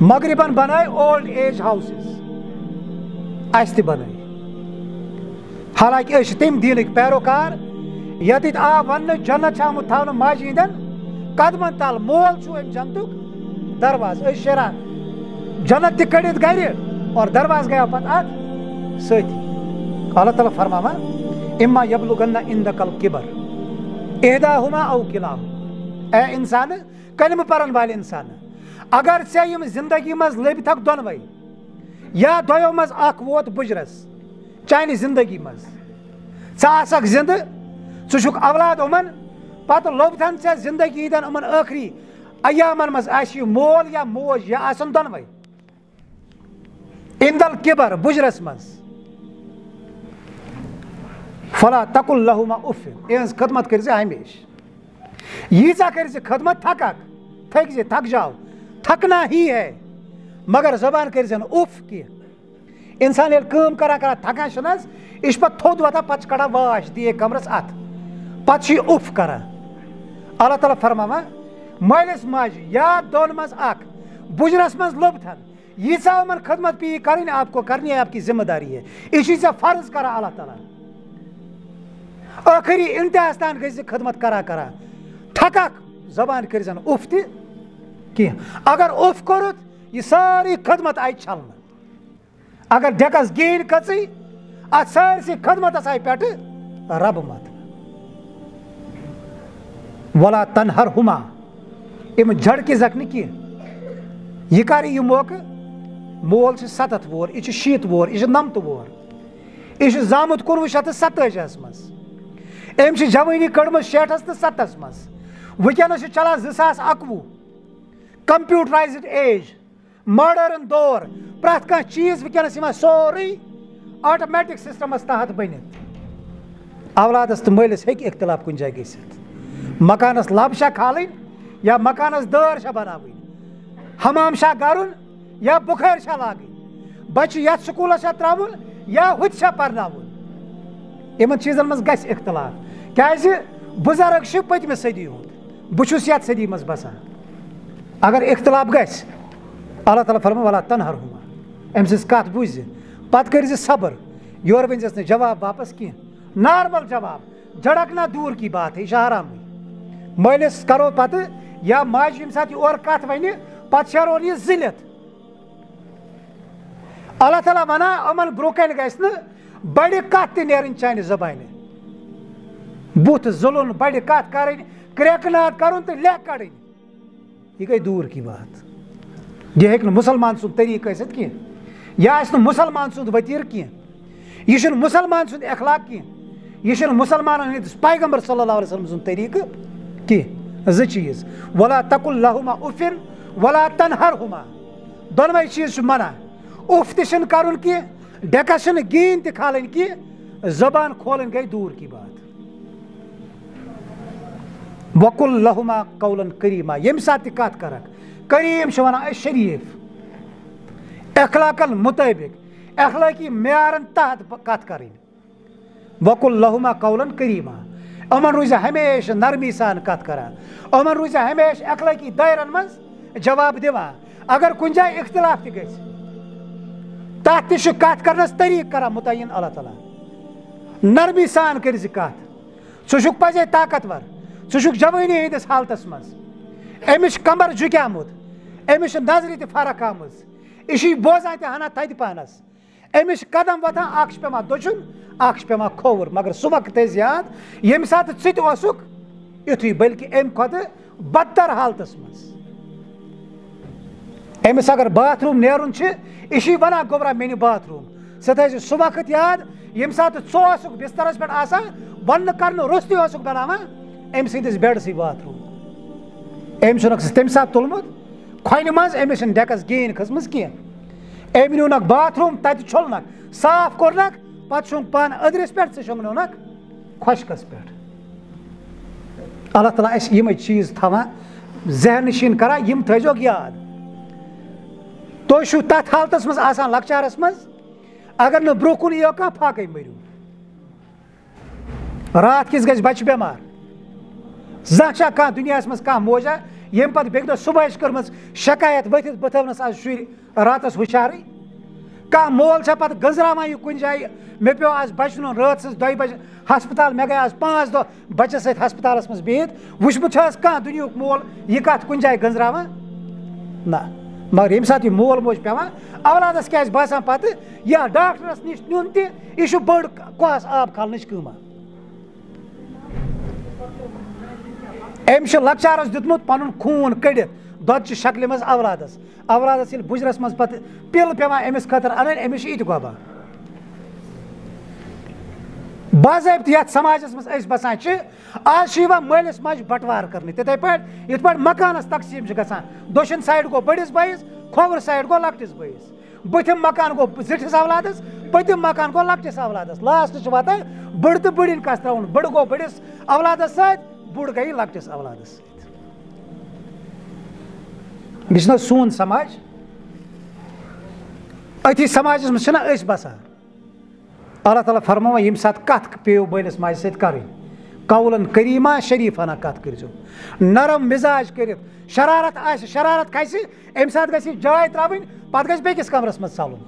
مغربن بنائے old age houses اس تہ بنائے حالانکہ اس تم دینک پیروکار یت آ ون جنت آمت تھو ماجہ ہندین قدمن تل مول چھو ام جنتک درواز اس شیران جنت تہ کڑت گر اور درواز گیا پتہ ات ستی اللہ تعالیٰ فرماوا اما یبلغن عندک الکبر احداہما او کلاہما اے انسان کلمہ پرن والے انسان اگر ژے یم زندگی مز لبتھک دونوے یا دویو مز اخ ووت بجرس چانہ زندگی مز ژٕ آسکھ زندہ ژٕ چھُکھ اولاد یِمن پتہٕ لوبتھن ژےٚ زندگی ہٕنٛدٮ۪ن یِمن ٲخری ایامن مز آسہِ یہِ مول یا موج یا آسن دونوے اندل کبر بجرس مز فلا تقل لہما اف یہذ خدمت کر ہمیشہ ییژا کر خدمت تھکک تھک زِ تھک جاؤ تھکنا ہی ہے مگر زبان کر اف کی انسان یل کٲم کران کران تھکان چھُنہٕ حظ یہِ چھُ پتہٕ تھوٚد وۄتھان پتہٕ چھُ کڑان واش دِیے کمرس اتھ پتہٕ چھُ یہِ اف کران اللہ تعالیٰ فرماوان مٲلِس ماجہِ یا دۄن منٛز اکھ بُجرس منٛز لوٚبتھن ییٖژاہ یِمن خدمت پیٚیہِ کرٕنۍ آپ کو کرنی ہے آپ کی ذمہ داری ہے یہِ چھُے ژےٚ فرض کران اللہ تعالیٰ ٲخری انتہاس تام گژھِ خدمت کران کران تھککھ زبان کر اف تہ کینٛہہ اگر اف کوٚرُتھ یہِ سٲرٕے خدمت آیہِ چھلنہٕ اگر ڈیکس گیٖنۍ کٔژٕے اتھ سٲرسٕے خدمتس آیہِ پٮ۪ٹھٕ ربہٕ مت ولا تنہرہما یِم جھڑکِزکھ نہٕ کینٛہہ یہِ کر یہِ موقعہٕ مول چھُ 70 وُہُر یہِ چھُ 70 وُہُر یہِ چھُ 90 وُہُر یہِ چھُ زامُت 1987 منٛز أمۍ چھِ جوٲنی کٔڑمٕژ 60 تہٕ 70 منٛز وٕنکیٚنس چھُ چلان 2021 کمپیوٹرایزڈ ایج ماڈٲرن دور پرٛٮ۪تھ کانٛہہ چیٖز وٕنکیٚنس یِوان سورُے آٹومیٹک سسٹمس تحت بٔنِتھ اولادس تہٕ مٲلِس ہیٚکہِ اختلاف کُنہِ جایہِ گٔژھِتھ مکانس لب چھا کھالٕنۍ یا مکانس دٲر چھا بناوٕنۍ حمام چھا کرُن یا بُخٲرۍ چھا لاگٕنۍ بچہِ یتھ سکوٗلس چھا ترٛاوُن یا ہُتہِ چھا پرناوُن یِمن چیٖزن منٛز گژھِ اختلاف کیازِ بُزرگ چھُ پٔتمہِ صدی ہُنٛد بہٕ چھُس یتھ صدی منٛز بسان اگر اختلاف گژھِ اللہ تعالیٰ فرماوان ولا تنہرہما أمۍ سٕنٛز کتھ بوٗزِ پتہٕ کٔرۍ زِ صبر یورٕ ؤنۍزٮ۪س نہٕ جواب واپس کینٛہہ نارمل جواب جھڑکنا دوٗر کی بات ہے یہِ چھُ حرامٕے مٲلِس کرو پتہٕ یا ماجہِ ییٚمہِ ساتہٕ یہِ اورٕ کتھ وَنہِ پتہٕ شیرون یہِ زٕلِتھ اللہ تعالیٰ ونان یِمن برونٛہہ کَنہِ گژھِ نہٕ بڑِ کتھ تہِ نیرٕنۍ چانہِ زبانہِ بُتھ زُلُن بڑِ کتھ کرٕنۍ کرٛٮ۪کہٕ ناد کرُن تہٕ لیٚکھ کڑٕنۍ یہِ گٔے دوٗر کی بات یہِ ہیٚکہِ نہٕ مُسلمان سُنٛد طریٖقہٕ ٲسِتھ کینٛہہ یہِ آسہِ نہٕ مُسلمان سُنٛد ؤتیٖر کینٛہہ یہِ چھُنہٕ مُسلمان سُنٛد اخلاق کینٛہہ یہِ چھُنہٕ مُسلمانن ہٕنٛدِس پیغمبر صلی اللہ علیہ وسلم سُنٛد طریٖقہٕ کینٛہہ زٕ چیٖز ولا تقل لہما اف ولا تنہرہما دۄنوے چیٖز چھُ منع اف تہِ چھُنہٕ کرُن کینٛہہ ڈیکس چھنہٕ گیٖنۍ تہِ کھالٕنۍ کینٛہہ زبان کھولٕنۍ گٔے دوٗر کی بات وقل لہما قولن کریٖما ییٚمہِ ساتہٕ تہِ کتھ کرکھ کریٖم چھِ ونان أسۍ شریٖف اخلاقن مطٲبق اخلٲقی معیارن تحت کتھ کرٕنۍ وقل لہما قولن کریٖما یِمن روٗزِ ہمیشہِ نرمی سان کتھ کران یِمن روٗزِ ہمیشہِ اخلٲقی دٲیرن منٛز جواب دِوان اگر کُنہِ جایہِ اختلاف تہِ گژھِ تتھ تہِ چھُ کتھ کرنس طریٖقہٕ کران مُتعین اللہ تعالیٰ نرمی سان کٔرۍ زِ کتھ ژٕ چھُکھ پزے طاقتور ژٕ چھُکھ جوٲنی ہٕنٛدِس حالتس منٛز أمِس چھُ کمبر جُکیٛومُت أمِس چھِ نظرِ تہِ فرق آمٕژ یہِ چھُے بوزان تہِ ہنا تھدِ پہنس أمِس چھِ قدم وۄتھان اکھ چھُ پیٚوان دٔچھُن اکھ چھُ پیٚوان کھووُر مگر سُہ وقت ٲسۍ یاد ییٚمہِ ساتہٕ ژٕ تہِ اوسُکھ یُتھُے بٔلکہِ اَمہِ کھۄتہٕ بدتر حالتس منٛز أمِس اگر باتھ روٗم نیرُن چھُ یہِ چھُے ونان گوٚبرا مےٚ نہِ باتھ روٗم ژٕ تھٲیزِ سُہ وقت یاد ییٚمہِ ساتہٕ ژٕ اوسُکھ بسترس پٮ۪ٹھ آسان وننہٕ کرنہٕ روٚستُے اوسُکھ بناوان أمۍ سٕنٛدِس بیڈسٕے باتھ روٗم أمۍ چھُنکھ سُہ تمہِ ساتہٕ تُلمُت کھۄنہِ منٛز أمِس چھنہٕ ڈیکس گیٖنۍ کھٔژمٕژ کینٛہہ أمۍ نیوٗنکھ باتھ روٗم تتہِ چھوٚلنکھ صاف کوٚرنکھ پتہٕ چھُنکھ پانہٕ أدرِس پٮ۪ٹھ ژٕ شۄنٛگنونکھ خۄشکس پٮ۪ٹھ اللہ تعالیٰ اَسہِ یِمے چیٖز تھاوان ذہن نشیٖن کران یِم تھٲیزیوکھ یاد تُہۍ چھُو تتھ حالتس منٛز آسان لۄکچارس منٛز اگر نہٕ برونٛہہ کُن یِیو کانٛہہ پھاکَے مٔرِو راتھ کِژ گژھِ بچہِ بٮ۪مار زانٛہہ چھا کانٛہہ دُنیاہس منٛز کانٛہہ موجا یم پتہٕ بیٚکہِ دۄہ صُبحٲے چھِ کٔرمٕژ شکایت ؤتھِتھ بہٕ تھٲونَس آز شُرۍ راتَس ہُشارٕے کانٛہہ مول چھا پتہٕ گٔنٛزراوان یہِ کُنہِ جایہِ مےٚ پیوٚو آز بَچہٕ نیُن رٲژ سٕنٛز 2 بجہِ ہسپتال مےٚ گٔے آز 5 دۄہ بَچَس سۭتۍ ہسپتالَس منٛز بِہِتھ وٕچھمُت چھا حظ کانٛہہ دُنیہُک مول یہِ کَتھ کُنہِ جایہِ گٔنٛزراوان نہ مگر ییٚمہِ ساتہٕ یہِ مول موج پیٚوان اولادَس کیٛاہ آسہِ باسان پَتہٕ یا ڈاکٹرَس نِش نیُن تہِ یہِ چھُ بٔڑ کۄہَس آب کھالنٕچ کٲمہ أمۍ چھُ لۄکچارَس دیُتمُت پَنُن خوٗن کٔڑِتھ دۄدچہِ شکلہِ منٛز اولادَس ییٚلہِ بُجرَس منٛز پَتہٕ پِل پیٚوان أمِس خٲطرٕ اَنٕنۍ أمِس چھِ یہِ تہِ گۄبان باضٲبطہٕ یَتھ سماجَس منٛز أسۍ بَسان چھِ آز چھِ یِوان مٲلِس ماجہِ بَٹوار کَرنہٕ تِتھَے پٲٹھۍ یِتھ پٲٹھۍ مکانَس تقسیٖم چھِ گژھان دٔچھُن سایڈ گوٚو بٔڑِس بٲیِس کھووُر سایڈ گوٚو لۄکٹِس بٲیِس بٔتھِم مکان گوٚو زِٹھِس اولادَس پٔتِم مکان گوٚو لۄکٹِس اولادَس لاسٹہٕ چھِ واتان بٔڑ تہٕ بٔڑِنۍ کَس ترٛاوُن بٔڑ گوٚو بٔڑِس اولادَس سۭتۍ بوٚڑ گٔیے لۄکٹِس اولادَس سۭتۍ یہِ چھُنہ سون سماج أتھی سماجَس منٛز چھِنہ أسۍ بَسان اللہ تعالیٰ فرماوان ییٚمہِ ساتہٕ کَتھ پیٚیو مٲلِس ماجہِ سۭتۍ کَرٕنۍ قولن کریٖما شریٖفانہ کَتھ کٔرۍزیو نرم مِزاج کٔرِتھ شرارت آسہِ شرارت کھسہِ اَمہِ ساتہٕ گژھِ یہِ جاے ترٛاوٕنۍ پَتہٕ گژھِ بیٚکِس کَمرَس منٛز ژَلُن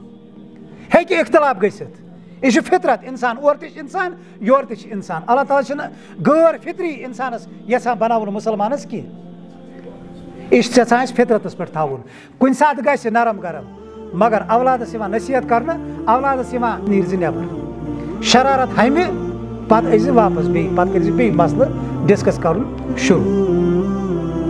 ہیٚکہِ اختلاف گٔژھِتھ یہِ چھُ فطرت اِنسان اورٕ تہِ چھِ اِنسان یورٕ تہِ چھِ اِنسان اللہ تعالیٰ چھِنہٕ غٲر فطری اِنسانَس یَژھان بَناوُن مُسلمانَس کینٛہہ یہِ چھِ یَژھان اَسہِ فطرتَس پٮ۪ٹھ تھاوُن کُنہِ ساتہٕ گژھِ نرم گرم مگر اولادَس یِوان نصیحت کَرنہٕ اولادَس یِوان نیٖرزِ نٮ۪بر شرارت ہَمہِ پَتہٕ ٲسۍ زِ واپَس بیٚیہِ پَتہٕ کٔرۍ زِ بیٚیہِ مَسلہٕ ڈِسکس کَرُن شروٗع